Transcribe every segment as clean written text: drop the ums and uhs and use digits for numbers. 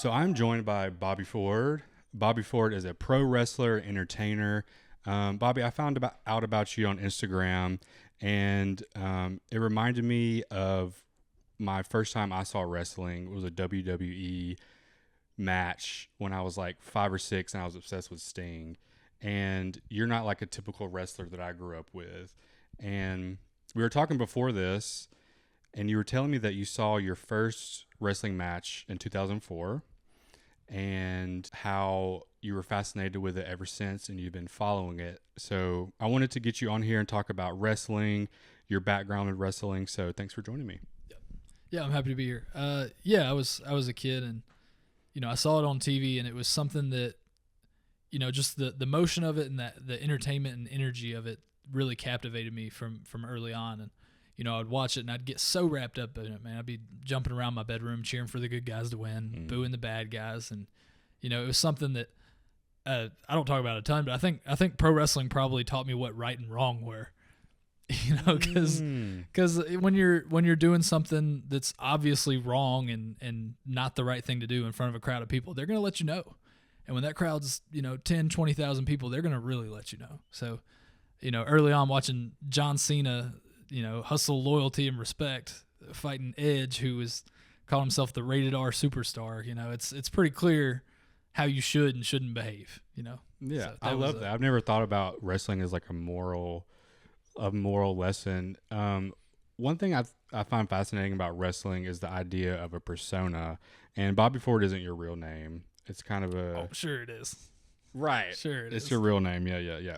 So I'm joined by Bobby Ford. Bobby Ford is a pro wrestler, entertainer. Bobby, I found out about you on Instagram, and it reminded me of my first time I saw wrestling. It was a WWE match when I was like 5 or 6, and I was obsessed with Sting. And you're not like a typical wrestler that I grew up with. And we were talking before this, and you were telling me that you saw your first wrestling match in 2004 and how you were fascinated with it ever since, and you've been following it. So I wanted to get you on here and talk about wrestling, your background in wrestling. So thanks for joining me. Yeah, I'm happy to be here. I was a kid, and I saw it on TV, and it was something that, just the motion of it and that the entertainment and energy of it really captivated me from early on. And I'd watch it and I'd get so wrapped up in it, man. I'd be jumping around my bedroom cheering for the good guys to win, booing the bad guys, and it was something that I don't talk about a ton, but I think pro wrestling probably taught me what right and wrong were. Because when you're doing something that's obviously wrong and not the right thing to do in front of a crowd of people, they're going to let you know. And when that crowd's 10, 20,000 people, they're going to really let you know. So early on watching John Cena, hustle, loyalty, and respect, fighting Edge, who was called himself the rated R superstar. It's pretty clear how you should and shouldn't behave. Yeah, so I love that. I've never thought about wrestling as like a moral lesson. One thing I find fascinating about wrestling is the idea of a persona. And Bobby Ford isn't your real name. It's kind of a. Oh, sure it is. Right. Sure it is. It's your real name. Yeah.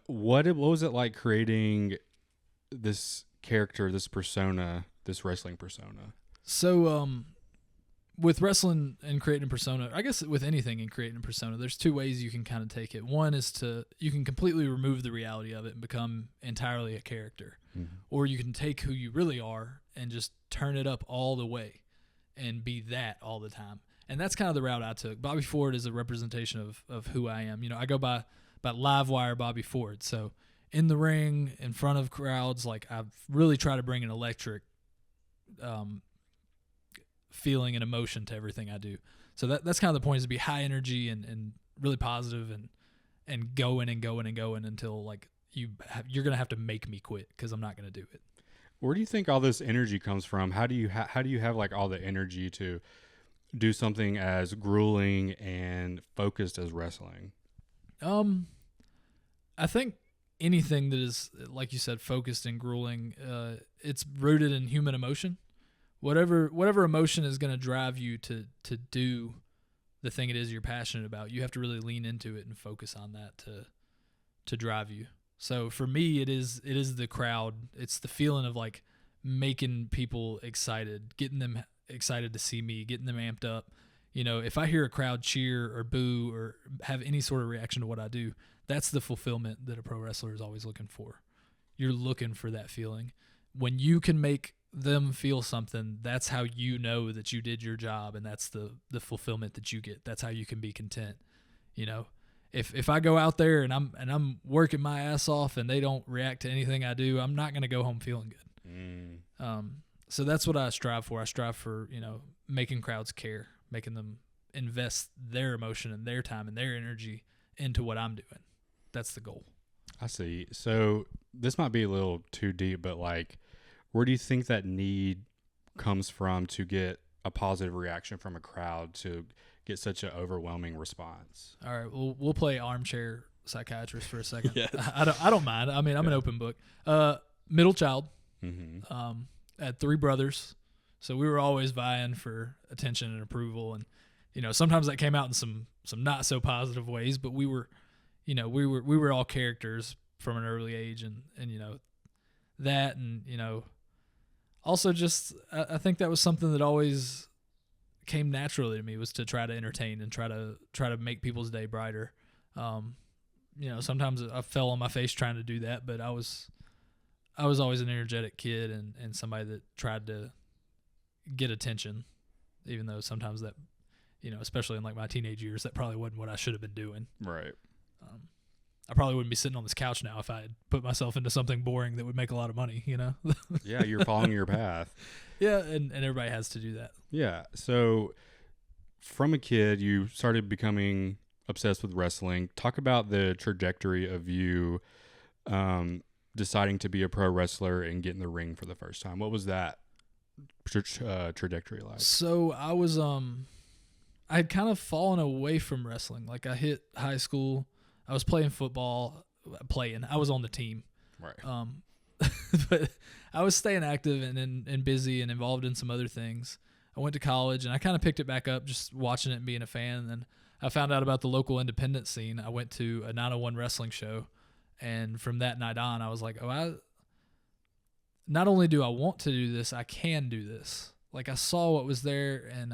What was it like creating this character, this persona, this wrestling persona? So, with wrestling and creating a persona, I guess with anything in creating a persona, there's two ways you can kind of take it. One is you can completely remove the reality of it and become entirely a character. Mm-hmm. Or you can take who you really are and just turn it up all the way and be that all the time. And that's kind of the route I took. Bobby Ford is a representation of who I am. I go by Livewire Bobby Ford. So in the ring, in front of crowds, like I've really tried to bring an electric feeling and emotion to everything I do. So that's kind of the point, is to be high energy and really positive and going until like you're going to have to make me quit, because I'm not going to do it. Where do you think all this energy comes from? How do you have like all the energy to do something as grueling and focused as wrestling? I think anything that is, like you said, focused and grueling, it's rooted in human emotion. Whatever emotion is going to drive you to do the thing it is you're passionate about, you have to really lean into it and focus on that to drive you. So for me, it is the crowd. It's the feeling of like making people excited, getting them excited to see me, getting them amped up. If I hear a crowd cheer or boo or have any sort of reaction to what I do, that's the fulfillment that a pro wrestler is always looking for. You're looking for that feeling. When you can make them feel something, that's how you know that you did your job, and that's the fulfillment that you get. That's how you can be content. If I go out there and I'm working my ass off and they don't react to anything I do, I'm not going to go home feeling good. So that's what I strive for. I strive for, making crowds care, making them invest their emotion and their time and their energy into what I'm doing. That's the goal. I see. So this might be a little too deep, but like, where do you think that need comes from to get a positive reaction from a crowd to get such an overwhelming response? All right, well, we'll play armchair psychiatrist for a second. Yes. I don't mind. I mean, I'm an open book. Middle child. Mm-hmm. Had 3 brothers, so we were always vying for attention and approval, and sometimes that came out in some not so positive ways, but we were all characters from an early age, and that, and also just I think that was something that always came naturally to me, was to try to entertain and try to make people's day brighter. Sometimes I fell on my face trying to do that, but I was always an energetic kid and somebody that tried to get attention, even though sometimes that, especially in like my teenage years, that probably wasn't what I should have been doing. Right. I probably wouldn't be sitting on this couch now if I had put myself into something boring that would make a lot of money, Yeah, you're following your path. Yeah, and everybody has to do that. Yeah. So from a kid, you started becoming obsessed with wrestling. Talk about the trajectory of you deciding to be a pro wrestler and get in the ring for the first time. What was that trajectory like? So I was I had kind of fallen away from wrestling. Like I hit high school, I was playing football, I was on the team. Right. But I was staying active and busy and involved in some other things. I went to college and I kind of picked it back up just watching it and being a fan. And then I found out about the local independent scene. I went to a 901 wrestling show, and from that night on, I was like, not only do I want to do this, I can do this. Like I saw what was there, and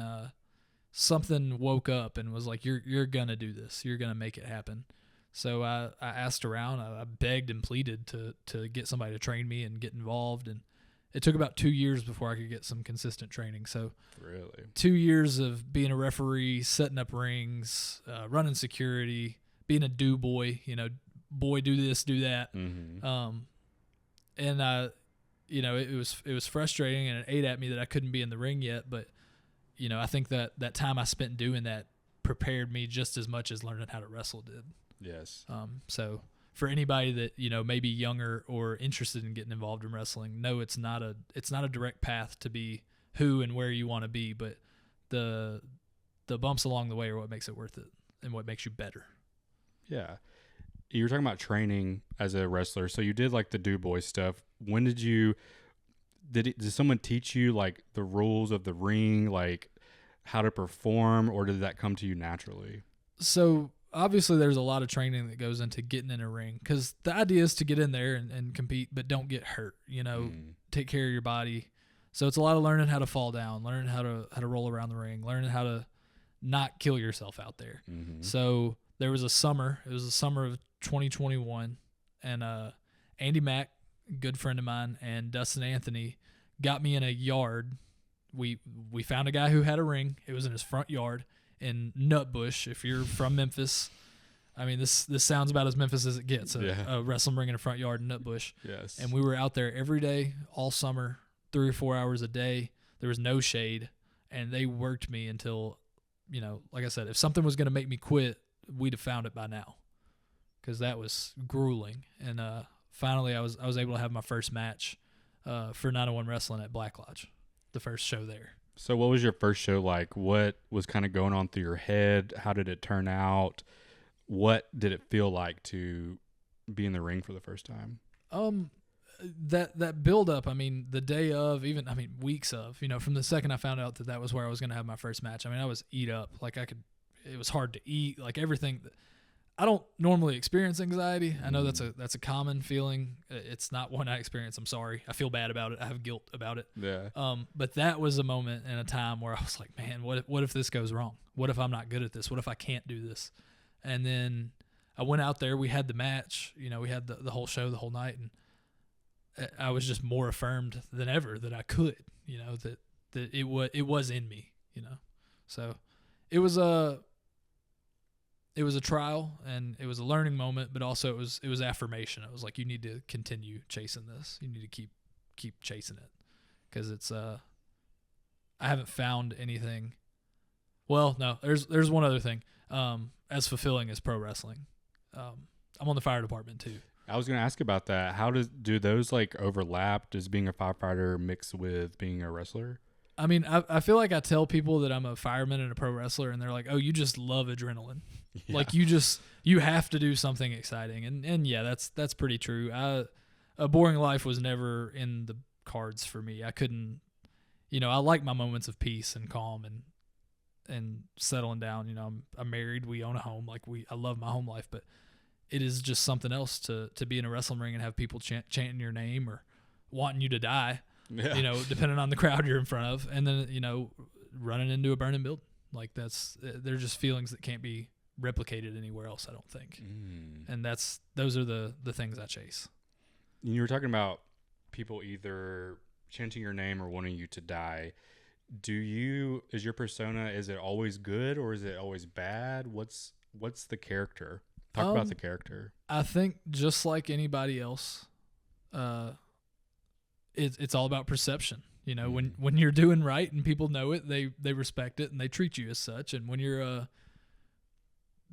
something woke up and was like, you're gonna do this. You're gonna make it happen. So I asked around. I begged and pleaded to get somebody to train me and get involved. And it took about 2 years before I could get some consistent training. So really, 2 years of being a referee, setting up rings, running security, being a do boy. Boy, do this, do that. Mm-hmm. And it was frustrating, and it ate at me that I couldn't be in the ring yet. But I think that time I spent doing that prepared me just as much as learning how to wrestle did. Yes. So for anybody that may be younger or interested in getting involved in wrestling, no, it's not a direct path to be who and where you want to be, but the bumps along the way are what makes it worth it and what makes you better. Yeah. You were talking about training as a wrestler, so you did like the do boy stuff. When did someone teach you like the rules of the ring, like how to perform, or did that come to you naturally? So obviously there's a lot of training that goes into getting in a ring, because the idea is to get in there and compete, but don't get hurt, take care of your body. So it's a lot of learning how to fall down, learning how to roll around the ring, learning how to not kill yourself out there. Mm-hmm. So it was the summer of 2021, and Andy Mack, good friend of mine, and Dustin Anthony got me in a yard. We found a guy who had a ring. It was in his front yard in Nutbush. If you're from Memphis, I mean, this sounds about as Memphis as it gets, a wrestling ring in a front yard in Nutbush. Yes. And we were out there every day, all summer, 3 or 4 hours a day. There was no shade, and they worked me until, like I said, if something was going to make me quit, we'd have found it by now, because that was grueling. And finally, I was able to have my first match for 901 Wrestling at Black Lodge, the first show there. So what was your first show like? What was kind of going on through your head? How did it turn out? What did it feel like to be in the ring for the first time? That build up, the day of, weeks of, from the second I found out that was where I was going to have my first match. I was eat up. It was hard to eat, like everything. I don't normally experience anxiety. I know that's a common feeling. It's not one I experience. I'm sorry. I feel bad about it. I have guilt about it. Yeah. But that was a moment and a time where I was like, man, what if this goes wrong? What if I'm not good at this? What if I can't do this? And then I went out there. We had the match. We had the whole show, the whole night, and I was just more affirmed than ever that I could. That it was in me. So it was a trial, and it was a learning moment, but also it was affirmation. It was like, you need to continue chasing this. You need to keep chasing it, because it's I haven't found anything. Well, no, there's one other thing as fulfilling as pro wrestling. I'm on the fire department too. I was going to ask about that. How do those like overlap? Does being a firefighter mix with being a wrestler? I feel like I tell people that I'm a fireman and a pro wrestler, and they're like, oh, you just love adrenaline. Yeah. Like you have to do something exciting. And yeah, that's pretty true. A boring life was never in the cards for me. I couldn't, I like my moments of peace and calm and settling down. I'm married. We own a home. I love my home life, but it is just something else to be in a wrestling ring and have people chanting your name or wanting you to die. Yeah. Depending on the crowd you're in front of, and then, running into a burning building. Like they're just feelings that can't be replicated anywhere else, I don't think. And those are the things I chase. You were talking about people either chanting your name or wanting you to die. Is your persona, is it always good or is it always bad? What's the character? Talk about the character. I think just like anybody else, it's all about perception. You know, when you're doing right and people know it, they respect it and they treat you as such. And when you're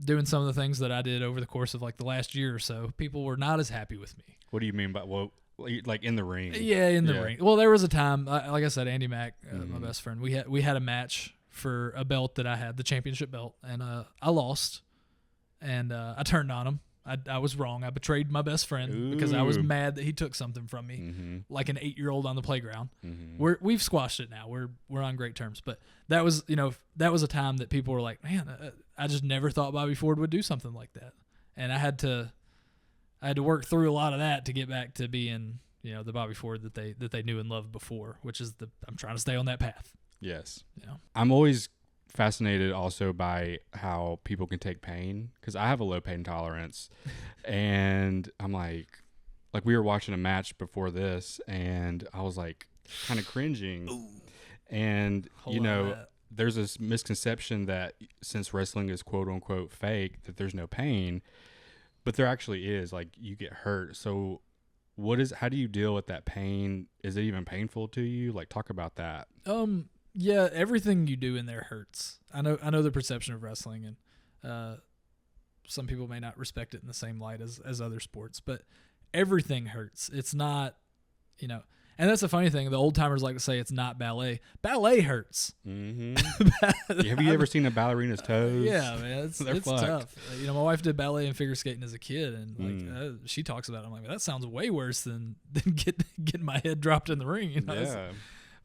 doing some of the things that I did over the course of like the last year or so, people were not as happy with me. What do you mean by like in the ring? Yeah, in the ring. Well, there was a time, like I said, Andy Mack, my best friend, we had a match for a belt that I had, the championship belt, and I lost, and I turned on him. I was wrong. I betrayed my best friend because I was mad that he took something from me, like an 8-year-old on the playground. We've squashed it now. We're on great terms. But that was a time that people were like, man, I just never thought Bobby Ford would do something like that, and I had to work through a lot of that to get back to being, you know, the Bobby Ford that they knew and loved before, which is I'm trying to stay on that path. Yes. You know? I'm always fascinated also by how people can take pain, because I have a low pain tolerance. And I'm like we were watching a match before this and I was like kind of cringing. Ooh. And you know, there's this misconception that since wrestling is quote unquote fake, that there's no pain, but there actually is. Like, you get hurt. So how do you deal with that pain? Is it even painful to you? Like, talk about that. Yeah, everything you do in there hurts. I know the perception of wrestling, and some people may not respect it in the same light as other sports, but everything hurts. It's not, you know, and that's the funny thing. The old timers like to say it's not ballet. Ballet hurts. Mm-hmm. Have you ever seen a ballerina's toes? Yeah, man, it's tough. You know, my wife did ballet and figure skating as a kid, and she talks about it. I'm like, that sounds way worse than getting my head dropped in the ring. You know? Yeah.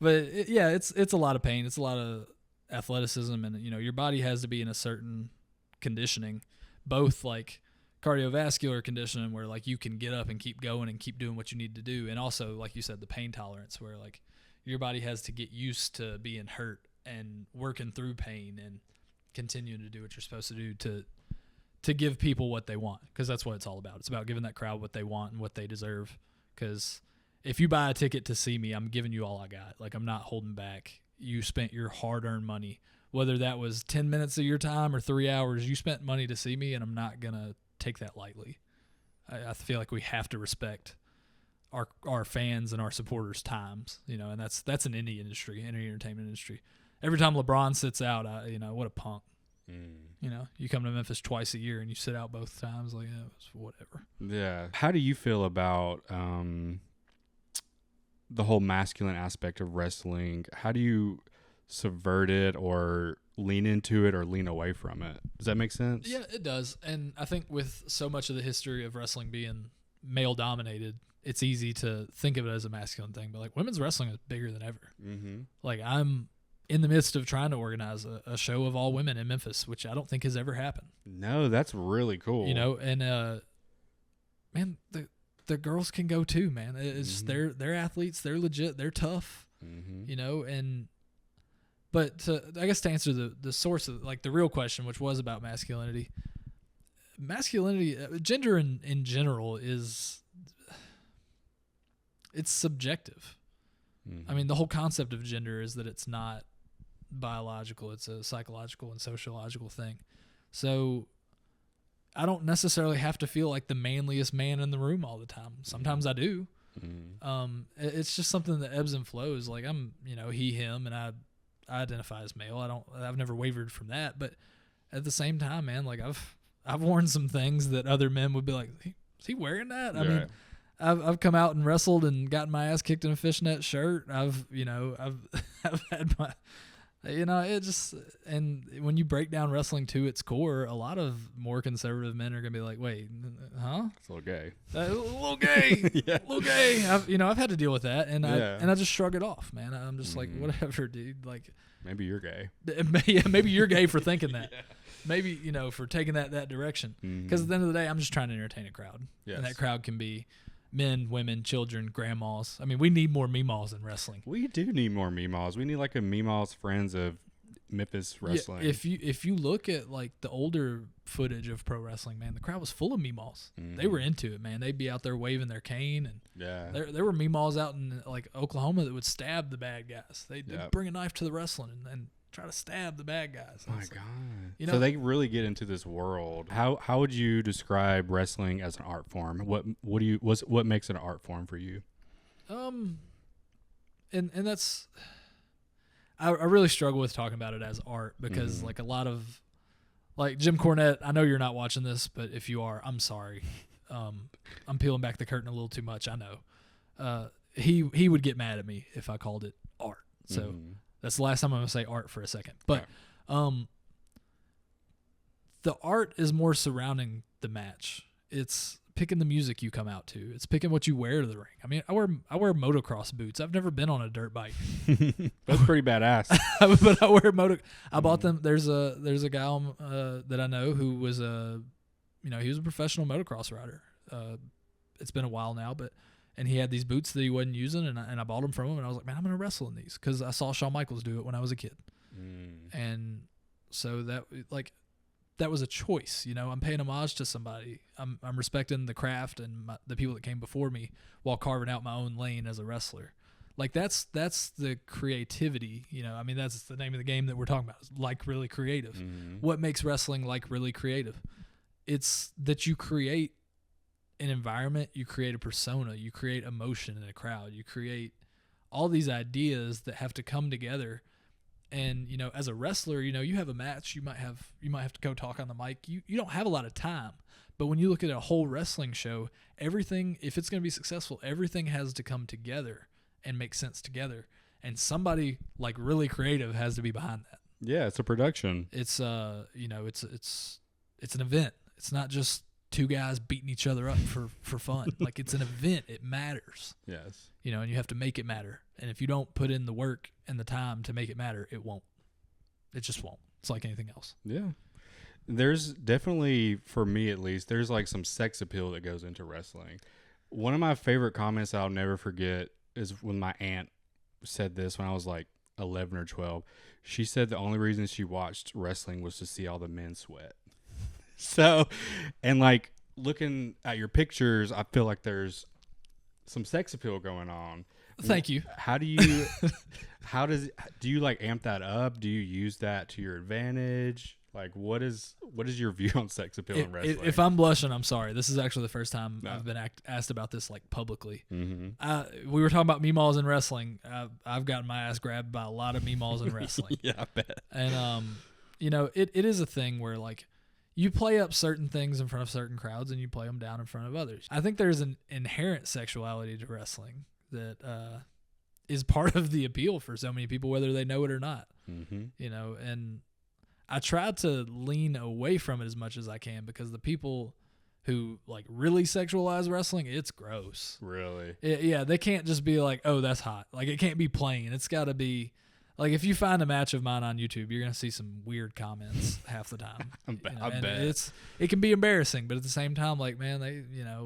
But it's a lot of pain. It's a lot of athleticism, and you know, your body has to be in a certain conditioning, both like cardiovascular conditioning where like you can get up and keep going and keep doing what you need to do, and also like you said, the pain tolerance where like your body has to get used to being hurt and working through pain and continuing to do what you're supposed to do to give people what they want, because that's what it's all about. It's about giving that crowd what they want and what they deserve, because if you buy a ticket to see me, I'm giving you all I got. Like, I'm not holding back. You spent your hard-earned money, whether that was 10 minutes of your time or 3 hours. You spent money to see me, and I'm not gonna take that lightly. I feel like we have to respect our fans and our supporters' times, you know, and that's an indie industry, any entertainment industry. Every time LeBron sits out, what a punk. You know, you come to Memphis twice a year and you sit out both times, like, it's whatever. Yeah. How do you feel about the whole masculine aspect of wrestling? How do you subvert it or lean into it or lean away from it? Does that make sense? Yeah, it does. And I think with so much of the history of wrestling being male dominated, it's easy to think of it as a masculine thing, but like, women's wrestling is bigger than ever. Like, I'm in the midst of trying to organize a show of all women in Memphis, which I don't think has ever happened. No, that's really cool. You know, and man, the girls can go too, man. It's they're athletes, they're legit, they're tough. You know, but I guess to answer the source of, like, the real question, which was about masculinity, gender in general it's subjective. I mean, the whole concept of gender is that it's not biological, it's a psychological and sociological thing. So I don't necessarily have to feel like the manliest man in the room all the time. Sometimes I do. It's just something that ebbs and flows. Like, I'm, you know, he, him, and I identify as male. I've never wavered from that. But at the same time, man, like, I've worn some things that other men would be like, is he wearing that? I mean, I've come out and wrestled and gotten my ass kicked in a fishnet shirt. I've had my, you know, it just, and when you break down wrestling to its core, a lot of more conservative men are going to be like, wait, huh? It's a little gay. A little gay. Yeah. A little gay. I've had to deal with that, and I just shrug it off, man. I'm just like, whatever, dude. Like, maybe you're gay. Maybe you're gay for thinking that. Yeah. Maybe, you know, for taking that direction. Because at the end of the day, I'm just trying to entertain a crowd. Yes. And that crowd can be men, women, children, grandmas. I mean, we need more meemaws in wrestling. We do need more meemaws. We need like a meemaws friends of Memphis wrestling. Yeah, if you look at like the older footage of pro wrestling, man, the crowd was full of meemaws. They were into it, man. They'd be out there waving their cane, and there were meemaws out in like Oklahoma that would stab the bad guys. They'd bring a knife to the wrestling and try to stab the bad guys. Oh my God. You know, so they really get into this world. How would you describe wrestling as an art form? What makes it an art form for you? and that's I really struggle with talking about it as art because like a lot of like Jim Cornette, I know you're not watching this, but if you are, I'm sorry. I'm peeling back the curtain a little too much, I know. He would get mad at me if I called it art. So that's the last time I'm going to say art for a second. But the art is more surrounding the match. It's picking the music you come out to. It's picking what you wear to the ring. I mean, I wear motocross boots. I've never been on a dirt bike. That's pretty badass. But I wear I bought them. There's a guy that I know who was he was a professional motocross rider. It's been a while now, and he had these boots that he wasn't using, and I bought them from him, and I was like, man, I'm gonna wrestle in these because I saw Shawn Michaels do it when I was a kid, and so that was a choice. I'm paying homage to somebody. I'm respecting the craft and the people that came before me while carving out my own lane as a wrestler. Like that's the creativity. I mean, that's the name of the game that we're talking about. Is like really creative. What makes wrestling like really creative? It's that you create an environment, you create a persona, you create emotion in a crowd, you create all these ideas that have to come together. And as a wrestler, you have a match, you might have to go talk on the mic. You don't have a lot of time, but when you look at a whole wrestling show, everything, if it's going to be successful, everything has to come together and make sense together. And somebody like really creative has to be behind that. Yeah, it's a production. It's it's an event. It's not just two guys beating each other up for fun. Like it's an event. It matters. Yes. And you have to make it matter. And if you don't put in the work and the time to make it matter, it won't. It just won't. It's like anything else. Yeah. There's definitely, for me at least, there's like some sex appeal that goes into wrestling. One of my favorite comments I'll never forget is when my aunt said this when I was like 11 or 12. She said the only reason she watched wrestling was to see all the men sweat. So, and like looking at your pictures, I feel like there's some sex appeal going on. Thank you. How do you, do you like amp that up? Do you use that to your advantage? Like what is your view on sex appeal in wrestling? If I'm blushing, I'm sorry. This is actually the first time I've been asked about this like publicly. Mm-hmm. We were talking about meemaws in wrestling. I've gotten my ass grabbed by a lot of meemaws in wrestling. Yeah, I bet. And it is a thing where like you play up certain things in front of certain crowds and you play them down in front of others. I think there's an inherent sexuality to wrestling that is part of the appeal for so many people, whether they know it or not. Mm-hmm. And I try to lean away from it as much as I can because the people who like really sexualize wrestling, it's gross. Really? Yeah, they can't just be like, oh, that's hot. Like it can't be plain. It's got to be like if you find a match of mine on YouTube, you're gonna see some weird comments half the time. I bet it can be embarrassing, but at the same time, like man, they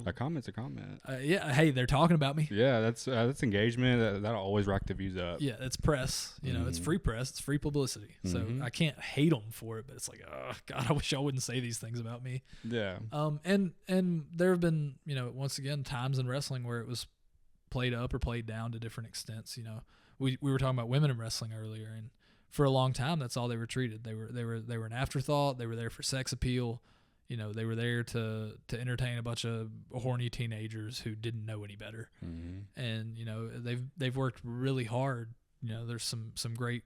a comment's a comment. Yeah, hey, they're talking about me. Yeah, that's engagement. That'll always rack the views up. Yeah, it's press. It's free press. It's free publicity. So I can't hate them for it, but it's like, oh God, I wish y'all wouldn't say these things about me. Yeah. And there have been once again times in wrestling where it was played up or played down to different extents. We were talking about women in wrestling earlier, and for a long time, that's all they were treated. They were an afterthought. They were there for sex appeal. They were there to entertain a bunch of horny teenagers who didn't know any better. Mm-hmm. And they've worked really hard. There's some great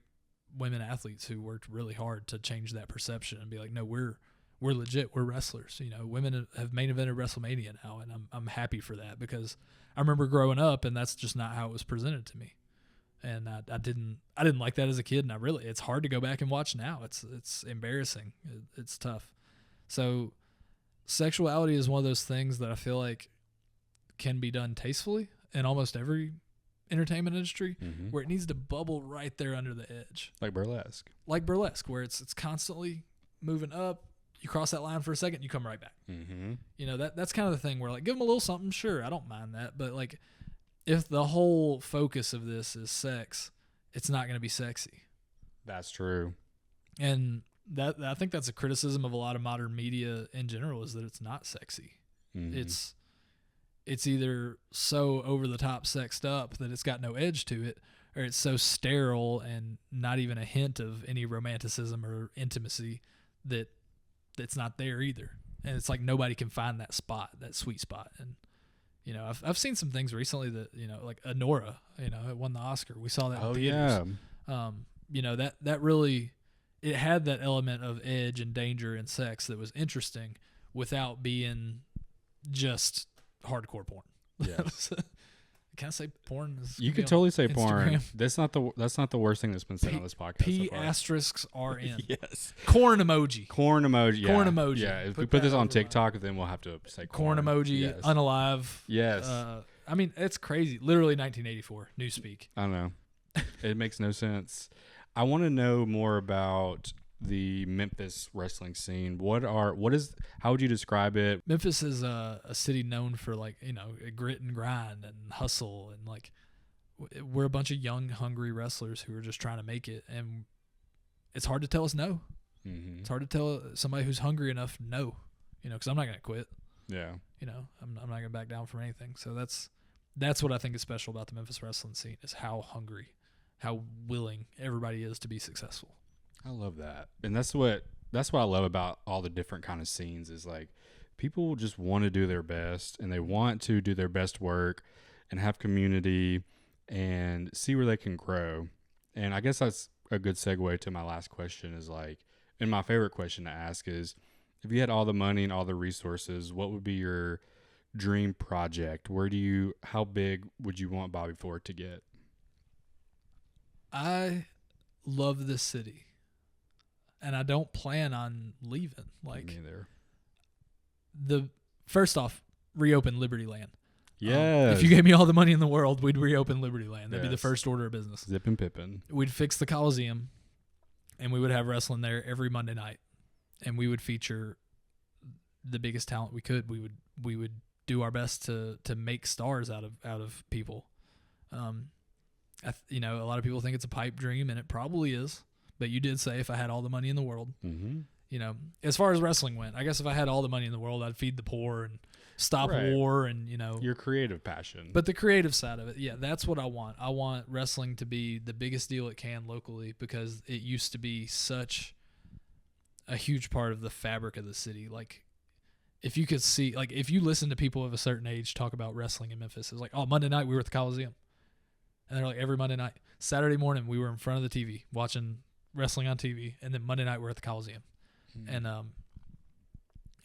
women athletes who worked really hard to change that perception and be like, no, we're legit. We're wrestlers. Women have main evented WrestleMania now, and I'm happy for that because I remember growing up, and that's just not how it was presented to me. And I didn't like that as a kid, and it's hard to go back and watch now. It's embarrassing. It's tough. So sexuality is one of those things that I feel like can be done tastefully in almost every entertainment industry, where it needs to bubble right there under the edge. Like burlesque, where it's constantly moving up. You cross that line for a second, you come right back. Mm-hmm. That's kind of the thing where like give them a little something. Sure, I don't mind that, but like if the whole focus of this is sex, it's not going to be sexy. That's true. And I think that's a criticism of a lot of modern media in general is that it's not sexy. Mm-hmm. It's either so over the top sexed up that it's got no edge to it, or it's so sterile and not even a hint of any romanticism or intimacy that it's not there either. And it's like nobody can find that spot, that sweet spot. And You know, I've seen some things recently that, you know, like Honora, you know, it won the Oscar. We saw that in theaters. Yeah. You know, that really, it had that element of edge and danger and sex that was interesting without being just hardcore porn. Yes. Can I say porn? You could totally say Instagram. porn. That's not the worst thing that's been said on this podcast. P so far. asterisks are in. Yes. Corn emoji. Corn emoji. Yeah. Corn emoji. Yeah. If we put this on TikTok, then we'll have to say corn emoji. Yes. Unalive. Yes. I mean, it's crazy. Literally 1984. Newspeak. I know. It makes no sense. I want to know more about the Memphis wrestling scene. How would you describe it? Memphis is a city known for, like, you know, grit and grind and hustle, and like we're a bunch of young, hungry wrestlers who are just trying to make it, and it's hard to tell us no. Mm-hmm. It's hard to tell somebody who's hungry enough no, you know, because I'm not gonna quit. Yeah. You know, I'm not gonna back down from anything. So that's what I think is special about the Memphis wrestling scene, is how hungry, how willing everybody is to be successful. I love that. And that's what I love about all the different kind of scenes, is like people just want to do their best, and they want to do their best work and have community and see where they can grow. And I guess that's a good segue to my last question, is like, and my favorite question to ask is, if you had all the money and all the resources, what would be your dream project? How big would you want Bobby Ford to get? I love this city, and I don't plan on leaving. Like, Me neither. First off, reopen Liberty Land. Yes. If you gave me all the money in the world, we'd reopen Liberty Land. That'd be the Yes. first order of business. Zip and Pippin. We'd fix the Coliseum, and we would have wrestling there every Monday night, and we would feature the biggest talent we could. We would do our best to make stars out of people. You know, a lot of people think it's a pipe dream, and it probably is. But you did say if I had all the money in the world. Mm-hmm. You know, as far as wrestling went, I guess if I had all the money in the world, I'd feed the poor and stop Right. war, and, you know. Your creative passion. But the creative side of it, yeah, that's what I want. I want wrestling to be the biggest deal it can locally, because it used to be such a huge part of the fabric of the city. Like, if you could see, like, if you listen to people of a certain age talk about wrestling in Memphis, it's like, oh, Monday night we were at the Coliseum. And they're like, every Monday night. Saturday morning we were in front of the TV watching wrestling on TV, and then Monday night we're at the Coliseum. Mm-hmm. And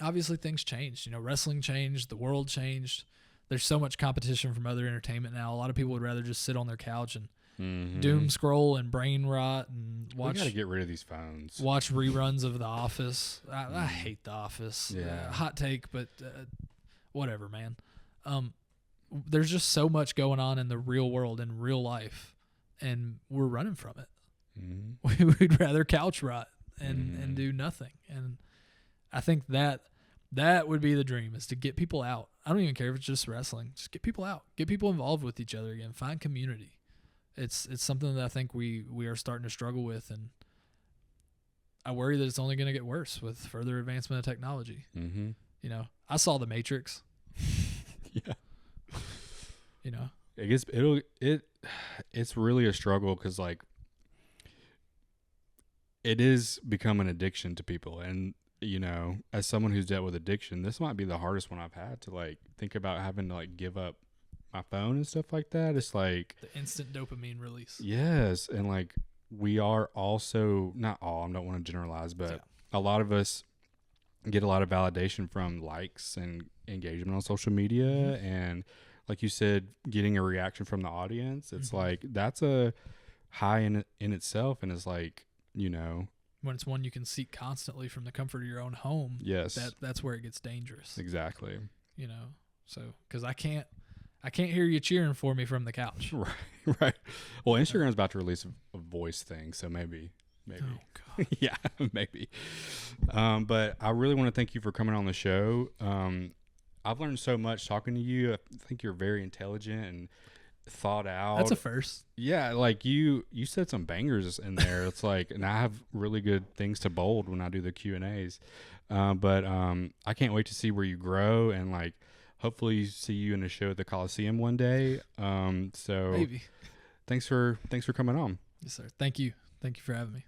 obviously things changed. You know, wrestling changed, the world changed. There's so much competition from other entertainment now. A lot of people would rather just sit on their couch and doom scroll and brain rot and watch. We got to get rid of these phones. Watch reruns of The Office. I hate The Office. Yeah. Hot take, but whatever, man. There's just so much going on in the real world, in real life, and we're running from it. Mm-hmm. We'd rather couch rot and do nothing. And I think that would be the dream, is to get people out. I don't even care if it's just wrestling. Just get people out. Get people involved with each other again. Find community. It's something that I think we are starting to struggle with, and I worry that it's only going to get worse with further advancement of technology. Mm-hmm. You know, I saw The Matrix. Yeah. You know, it's really a struggle, because like it is become an addiction to people. And, you know, as someone who's dealt with addiction, this might be the hardest one I've had to like think about, having to like give up my phone and stuff like that. It's like the instant dopamine release. Yes. And like, we are also, not all, I don't want to generalize, but a lot of us get a lot of validation from likes and engagement on social media. Mm-hmm. And like you said, getting a reaction from the audience, it's like, that's a high in itself. And it's like, you know, when it's one you can seek constantly from the comfort of your own home. Yes. That's where it gets dangerous. Exactly. You know, so, cause I can't hear you cheering for me from the couch. Right. Well, Instagram's about to release a voice thing. So maybe. Oh, God. Yeah, maybe. But I really want to thank you for coming on the show. I've learned so much talking to you. I think you're very intelligent and thought out. That's a first. Yeah, like you said some bangers in there. It's like, and I have really good things to bold when I do the Q&As. But I can't wait to see where you grow, and like hopefully see you in a show at the Coliseum one day. So maybe. Thanks for coming on. Yes, sir. Thank you for having me.